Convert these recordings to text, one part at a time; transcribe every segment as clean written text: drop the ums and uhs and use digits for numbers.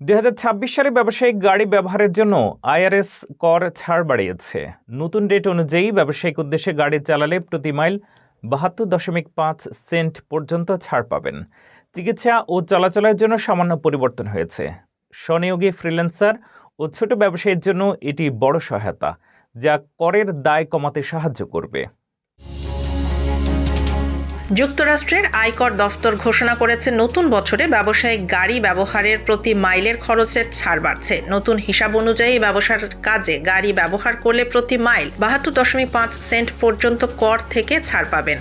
২০২৬ সালে ব্যবসায়িক গাড়ি ব্যবহারের জন্য আইআরএস কর ছাড় বাড়িয়েছে। নতুন রেট অনুযায়ী ব্যবসায়িক উদ্দেশ্যে গাড়ি চালালে প্রতি মাইল ৭২.৫ সেন্ট পর্যন্ত ছাড় পাবেন। চিকিৎসা ও চলাচলের জন্য সামান্য পরিবর্তন হয়েছে। স্বনিয়োগী ফ্রিল্যান্সার ও ছোট ব্যবসায়ীর জন্য এটি বড় সহায়তা, যা করের দায় কমাতে সাহায্য করবে। যুক্তরাষ্ট্রের আয়কর দফতর ঘোষণা করেছে নতুন বছরে ব্যবসায়িক গাড়ি ব্যবহারের প্রতি মাইলের খরচের ছাড় বাড়ছে। নতুন হিসাব অনুযায়ী ব্যবসার কাজে গাড়ি ব্যবহার করলে প্রতি মাইল ৭২.৫ সেন্ট পর্যন্ত কর থেকে ছাড় পাবেন।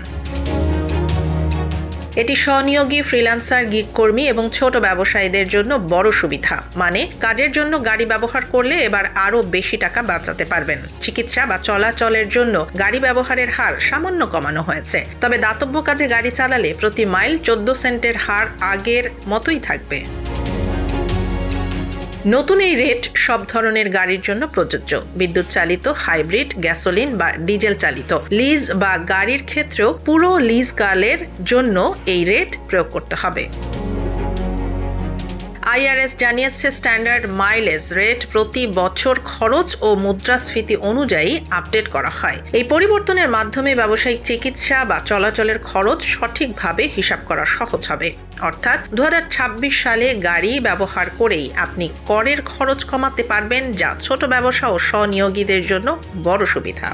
এটি স্বনিয়োগী ফ্রিল্যান্সার, গিগ কর্মী এবং ছোট ব্যবসায়ীদের জন্য বড় সুবিধা। মানে কাজের জন্য গাড়ি ব্যবহার করলে এবার আরও বেশি টাকা বাঁচাতে পারবেন। চিকিৎসা বা চলাচলের জন্য গাড়ি ব্যবহারের হার সামান্য কমানো হয়েছে। তবে দাতব্য কাজে গাড়ি চালালে প্রতি মাইল ১৪ সেন্টের হার আগের মতোই থাকবে। নতুন এই রেট সব ধরনের গাড়ির জন্য প্রযোজ্য। বিদ্যুৎ চালিত, হাইব্রিড, গ্যাসোলিন বা ডিজেল চালিত লিজ বা গাড়ির ক্ষেত্রেও পুরো লিজ কালের জন্য এই রেট প্রয়োগ করতে হবে। আইআরএস জানিয়েছে স্ট্যান্ডার্ড মাইলেজ রেট প্রতি বছর খরচ ও মুদ্রাস্ফীতি অনুযায়ী আপডেট করা হয়। এই পরিবর্তনের মাধ্যমে ব্যবসায়িক চিকিৎসা বা চলাচলের খরচ সঠিকভাবে হিসাব করা সহজ হবে। অর্থাৎ ২০২৬ সালে গাড়ি ব্যবহার করেই আপনি করের খরচ কমাতে পারবেন, যা ছোট ব্যবসা ও স্বনিয়োগীদের জন্য বড় সুবিধা।